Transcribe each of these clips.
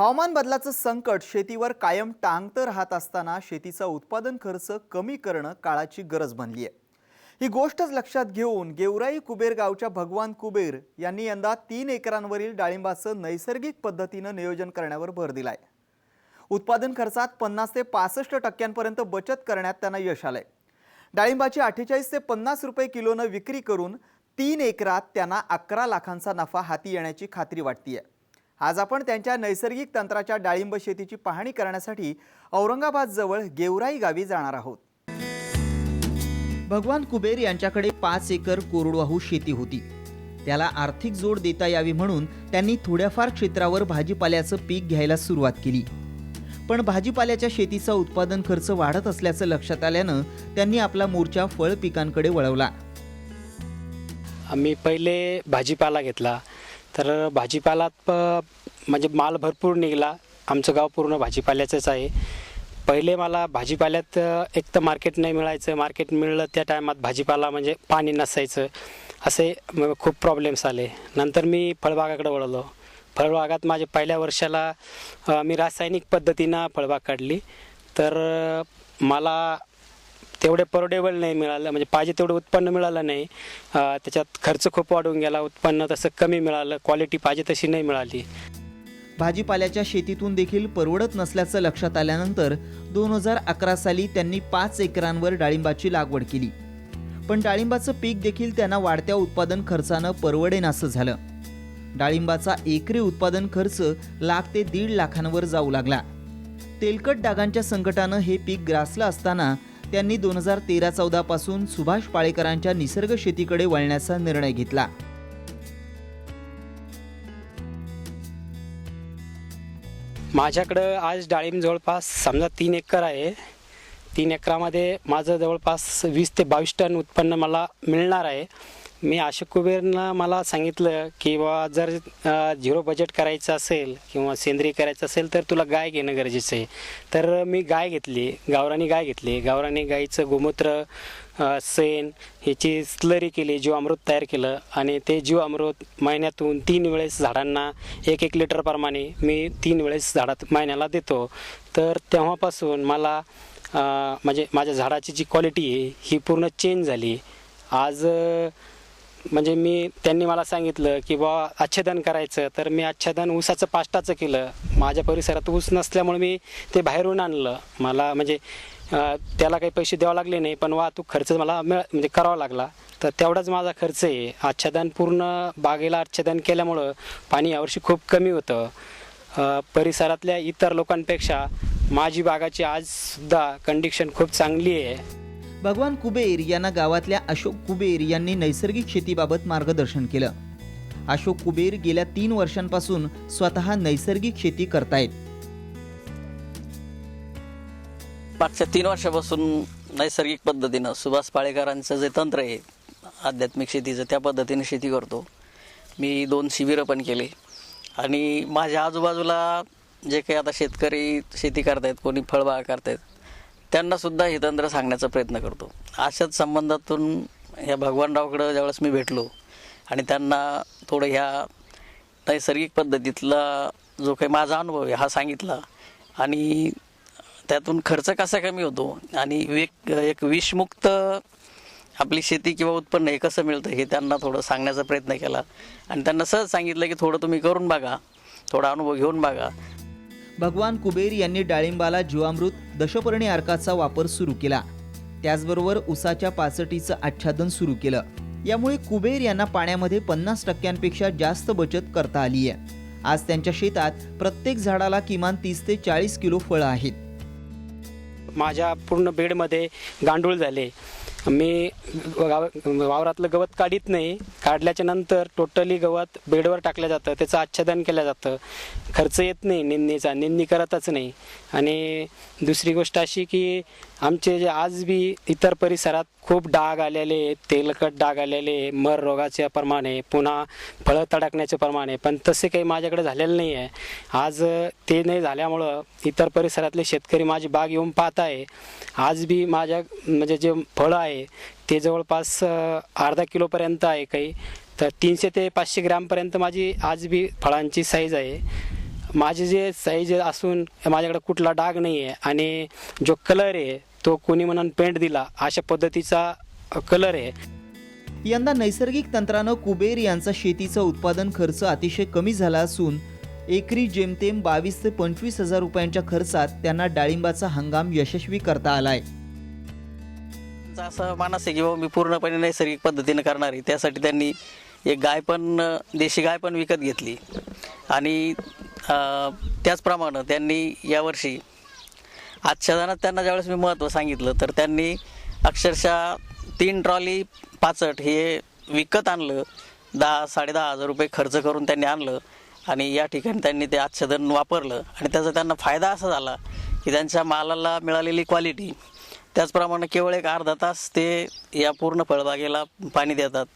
हवामान बदलाचं संकट शेतीवर कायम टांगतं राहत असताना शेतीचा उत्पादन खर्च कमी करणं काळाची गरज बनली आहे। ही गोष्टच लक्षात घेऊन गेवराई कुबेर गावच्या भगवान कुबेर यांनी यंदा 3 एकरांवरील डाळिंबाचं नैसर्गिक पद्धतीनं नियोजन करण्यावर भर दिलाय। उत्पादन खर्चात 50 ते 65% बचत करण्यात त्यांना यश आलंय। डाळिंबाची 48 ते 50 रुपये किलोनं विक्री करून 3 एकरात त्यांना 11 लाखांचा नफा हाती येण्याची खात्री वाटतेय। आज आपण त्यांच्या नैसर्गिक तंत्राच्या डाळिंब शेतीची पाहणी करण्यासाठी औरंगाबाद जवळ गेवराई गावी जाणार आहोत। भगवान कुबेर यांच्याकडे 5 एकर कोरडवाहू शेती होती। त्याला आर्थिक जोड देता यावी म्हणून त्यांनी थोड्याफार क्षेत्रावर भाजीपाल्याचं पीक घ्यायला सुरुवात केली। पण भाजीपाल्याच्या शेतीचा उत्पादन खर्च वाढत असल्याचं लक्षात आल्यानं त्यांनी आपला मोर्चा फळ पिकांकडे वळवला। आम्ही पहिले भाजीपाला घेतला, तर भाजीपाल्यात म्हणजे माल भरपूर निघाला। आमचं गाव पूर्ण भाजीपाल्याचंच आहे। पहिले मला भाजीपाल्यात एक तर मार्केट नाही मिळायचं, मार्केट मिळलं त्या टायमात भाजीपाला म्हणजे पाणी नसायचं, असे खूप प्रॉब्लेम्स आले। नंतर मी फळबागाकडे वळलो। फळबागात माझ्या पहिल्या वर्षाला मी रासायनिक पद्धतीनं फळबाग काढली, तर मला तेवढे परवडेबल नाही मिळालं, म्हणजे पाहिजे तेवढं उत्पन्न मिळालं नाही। त्याच्यात खर्च खूप वाढून गेला, उत्पन्न तसं कमी मिळालं, क्वालिटी पाहिजे तशी नाही मिळाली। भाजीपाल्याच्या शेतीतून देखील परवडत नसल्याचं लक्षात आल्यानंतर 2011 साली त्यांनी 5 एकरांवर डाळिंबाची लागवड केली। पण डाळिंबाचं पीक देखील त्यांना वाढत्या उत्पादन खर्चानं परवडेनासं झालं। डाळिंबाचा एकरी उत्पादन खर्च लाख ते 1.5 लाखांवर जाऊ लागला। तेलकट डागांच्या संकटानं हे पीक ग्रासलं असताना त्यांनी 2013-14 पासून सुभाष पाळेकरांच्या निसर्ग शेतीकडे वळण्याचा निर्णय घेतला। माझ्याकडं आज डाळिंब जवळपास समजा 3 एकर आहे। 3 एकरामध्ये माझं जवळपास 20 ते 22 टन उत्पन्न मला मिळणार आहे। मी अशोक कुबेरनं मला सांगितलं की बा जर 0 बजेट करायचं असेल किंवा सेंद्रिय करायचं असेल तर तुला गाय घेणं गरजेचं आहे। तर मी गाय घेतली, गावरानी गाय घेतली। गावरानी गाईचं गोमूत्र, शेण ह्याची स्लरी केली, जीवामृत तयार केलं आणि ते जीवामृत महिन्यातून 3 वेळेस झाडांना 1-1 लिटर प्रमाणे मी 3 वेळेस झाडात महिन्याला देतो। तर तेव्हापासून मला म्हणजे माझ्या झाडाची जी क्वालिटी आहे ही पूर्ण चेंज झाली। आज म्हणजे त्यांनी मला सांगितलं की बा आच्छादन करायचं, तर मी आच्छादन ऊसाचं पाष्टाचं केलं। माझ्या परिसरात ऊस नसल्यामुळे मी ते बाहेरून आणलं। मला म्हणजे त्याला काही पैसे द्यावे लागले नाही, पण वाहतूक खर्च मला म्हणजे करावा लागला, तर तेवढाच माझा खर्च आहे। आच्छादन पूर्ण बागेला आच्छादन केल्यामुळं पाणी यावर्षी खूप कमी होतं। परिसरातल्या इतर लोकांपेक्षा माझी बागाची आजसुद्धा कंडिशन खूप चांगली आहे। भगवान कुबेर यांना गावातल्या अशोक कुबेर यांनी नैसर्गिक शेतीबाबत मार्गदर्शन केलं। अशोक कुबेर गेल्या 3 वर्षांपासून स्वतः नैसर्गिक शेती करतायत। मागच्या 3 वर्षापासून नैसर्गिक पद्धतीनं सुभाष पाळेकरांचं जे तंत्र आहे आध्यात्मिक शेतीचं, त्या पद्धतीने शेती करतो। मी 2 शिबिरं पण केले आणि माझ्या आजूबाजूला जे काही आता शेतकरी शेती करतायत, कोणी फळबाग करतायत, त्यांनासुद्धा हे तंत्र सांगण्याचा प्रयत्न करतो। अशाच संबंधातून ह्या भगवानरावकडं ज्यावेळेस मी भेटलो आणि त्यांना थोडं ह्या नैसर्गिक पद्धतीतला जो काही माझा अनुभव आहे हा सांगितला आणि त्यातून खर्च कसा कमी होतो आणि एक विषमुक्त आपली शेती किंवा उत्पन्न हे कसं मिळतं हे त्यांना थोडं सांगण्याचा प्रयत्न केला आणि त्यांना सहज सांगितलं की थोडं तुम्ही करून बघा, थोडा अनुभव घेऊन बघा। भगवान कुबेर यांनी डाळिंबाला जीवामृत, दशपर्णी अर्काचा वापर सुरू केला। त्याचबरोबर ऊसाच्या पाचटीचं आच्छादन सुरू केलं। यामुळे कुबेर यांना पाण्यामध्ये 50% जास्त बचत करता आली आहे। आज त्यांच्या शेतात प्रत्येक झाडाला किमान 30 ते 40 किलो फळं आहेत। माझ्या पूर्ण बेडमध्ये गांडूळ झाले। मी वावरातलं गवत काढीत नाही, काढल्याच्या नंतर टोटली गवत बेडवर टाकलं जातं, त्याचं आच्छादन केलं जातं। खर्च येत नाही निंदणीचा, निंदणी करतच नाही। आणि दुसरी गोष्ट अशी की आमचे जे आज बी इतर परिसरात खूप डाग आलेले, तेलकट डाग आलेले, मर रोगाच्या प्रमाणे, पुन्हा फळं तडकण्याच्या प्रमाणे, पण तसे काही माझ्याकडे झालेलं नाही आहे। आज ते नाही झाल्यामुळं इतर परिसरातले शेतकरी माझी बाग येऊन पाहत आहे। आज बी माझ्या म्हणजे जे फळं आहे ते जवळपास अर्धा किलोपर्यंत आहे, काही तर 300 ते 500 ग्रॅमपर्यंत माझी आज बी फळांची साईज आहे। माझे जे साईज असून माझ्याकडे कुठला डाग नाही आहे आणि जो कलर आहे तो कोणी म्हणून पेंट दिला अशा पद्धतीचा कलर आहे. यंदा नैसर्गिक तंत्रानं कुबेर यांचा शेतीचा उत्पादन खर्च अतिशय कमी झाला असून एकरी जेमतेम 22 ते 25 हजार रुपयांच्या खर्चात त्यांना डाळिंबाचा हंगाम यशस्वी करता आलाय. असं मानस आहे की बाबा मी पूर्णपणे नैसर्गिक पद्धतीने करणार आहे. त्यासाठी त्यांनी एक गाय पण, देशी गाय पण विकत घेतली आणि त्याचप्रमाणे त्यांनी यावर्षी आच्छादनात त्यांना ज्यावेळेस मी महत्त्व सांगितलं तर त्यांनी अक्षरशः 3 ट्रॉली पाचट हे विकत आणलं. 10-10.5 हजार रुपये खर्च करून त्यांनी आणलं आणि या ठिकाणी त्यांनी ते आच्छादन वापरलं आणि त्याचा त्यांना फायदा असा झाला की त्यांच्या मालाला मिळालेली क्वालिटी, त्याचप्रमाणे केवळ एक अर्धा तास ते या पूर्ण फळबागेला पाणी देतात.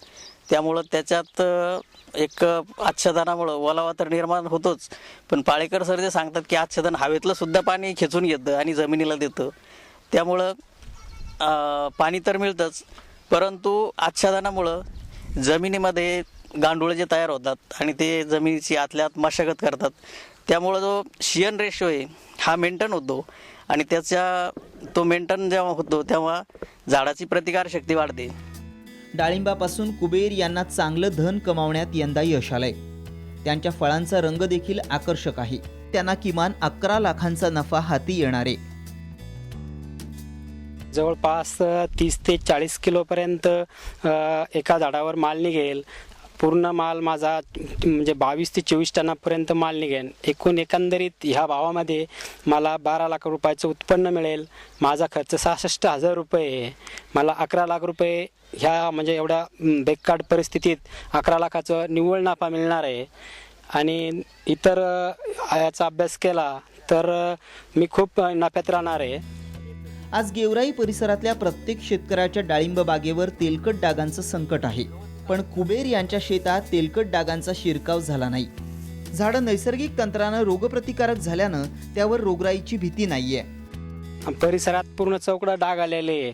त्यामुळं त्याच्यात एक आच्छादनामुळं ओलावा तर निर्माण होतोच, पण पाळेकर सर जे सांगतात की आच्छादन हवेतलं सुद्धा पाणी खेचून घेतं आणि जमिनीला देतं. त्यामुळं पाणी तर मिळतंच, परंतु आच्छादनामुळं जमिनीमध्ये गांडूळ जे तयार होतात आणि ते जमिनीची आतल्या आत मशागत करतात. त्यामुळं जो शियन रेशो आहे हा मेंटेन होतो आणि तो मेंटेन जेव्हा होतो तेव्हा झाडाची प्रतिकारशक्ती वाढते. डाळिंबापासून कुबेर यांना चांगलं धन कमावण्यात यंदा यश आलंय. त्यांच्या फळांचा रंग देखील आकर्षक आहे. त्यांना किमान 11 लाखांचा नफा हाती येणार आहे. जवळपास 30 ते 40 किलोपर्यंत एका झाडावर माल निघेल. पूर्ण माल माझा म्हणजे 22 ते 24 टनापर्यंत माल निघेल. एकंदरीत ह्या भावामध्ये मला 12 लाख रुपयाचं उत्पन्न मिळेल. माझा खर्च 66,000 रुपये आहे. मला 11 लाख रुपये ह्या म्हणजे एवढ्या बेकार परिस्थितीत 11 लाखाचं निव्वळ नफा मिळणार आहे. आणि इतर याचा अभ्यास केला तर मी खूप नफ्यात राहणार आहे. आज गेवराई परिसरातल्या प्रत्येक शेतकऱ्याच्या डाळिंब बागेवर तेलकट डागांचं संकट आहे, पण कुबेर यांच्या शेतात तेलकट डागांचा शिरकाव झाला नाही. झाडं नैसर्गिक तंत्रानं रोगप्रतिकारक झाल्यानं त्यावर रोगराईची भीती नाहीये. परिसरात पूर्ण चौकडा डाग आलेले,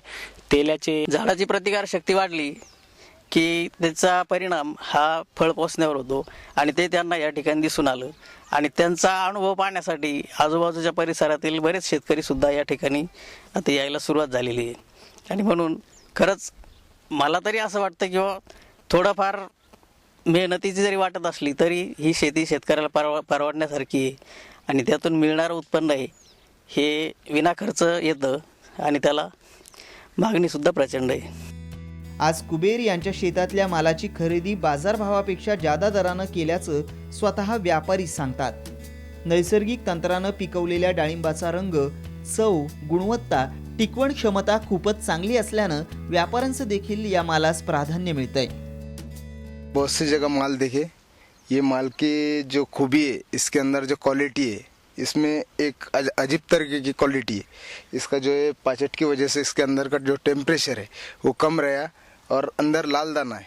तेलाचे. झाडाची प्रतिकारशक्ती वाढली की त्याचा परिणाम हा फळ पोसण्यावर होतो आणि ते त्यांना या ठिकाणी दिसून आलं आणि त्यांचा अनुभव पाहण्यासाठी आजूबाजूच्या परिसरातील बरेच शेतकरी सुद्धा या ठिकाणी आता यायला सुरुवात झालेली आहे. आणि म्हणून खरंच मला तरी असं वाटतं की थोडंफार मेहनतीची जरी वाटत असली तरी ही शेती शेतकऱ्याला परवडण्यासारखी आहे आणि त्यातून मिळणारं उत्पन्न आहे हे विना खर्च येतं आणि त्याला मागणीसुद्धा प्रचंड आहे. आज कुबेर यांच्या शेतातल्या मालाची खरेदी बाजारभावापेक्षा जादा दरानं केल्याचं स्वतः व्यापारी सांगतात. नैसर्गिक तंत्रानं पिकवलेल्या डाळिंबाचा रंग, चव, गुणवत्ता, टिकवण क्षमता खूपच चांगली असल्यानं व्यापाऱ्यांचं देखील या मालास प्राधान्य मिळतंय. बहुत सी जगह माल देखे, ये माल की जो खूबी है, इसके अंदर जो क्वालिटी है, इसमें एक अजीब तरीके की क्वालिटी है. इसका जो है पाचट की वजह से इसके अंदर का जो टेम्परेचर है वो कम रहा और अंदर लाल दाना है.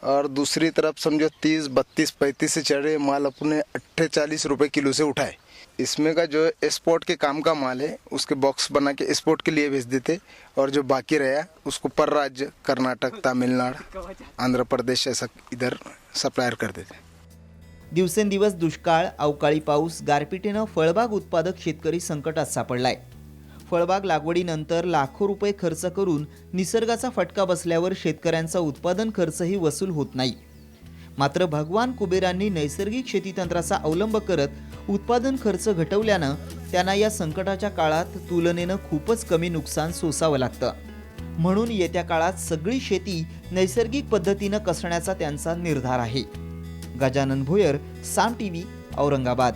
और दूसरी तरफ समझो 30, 32, 35 से चढ़े माल अपने 48-40 रुपये किलो से उठाए. इसमें का जो एक्सपोर्ट के काम का माल है उसके बॉक्स बना के एक्सपोर्ट के लिए भेज देते और जो बाकी रहा उसको पर राज्य कर्नाटक, तमिलनाडु, आंध्र प्रदेश ऐसा इधर सप्लायर कर देते. दिवसेंदिवस दुष्काळ, अवकाळी पाऊस, गारपिटीनं फळबाग उत्पादक शेतकरी संकटात सापडलाय. फळबाग लागवडीनंतर लाखो रुपये खर्च करून निसर्गाचा फटका बसल्यावर शेतकऱ्यांचा उत्पादन खर्चही वसूल होत नाही. मात्र भगवान कुबेरांनी नैसर्गिक शेतीतंत्राचा अवलंब करत उत्पादन खर्च घटवल्यानं त्यांना या संकटाच्या काळात तुलनेनं खूपच कमी नुकसान सोसावं लागतं. म्हणून येत्या काळात सगळी शेती नैसर्गिक पद्धतीनं कसण्याचा त्यांचा निर्धार आहे. गजानन भोयर, साम टीव्ही, औरंगाबाद.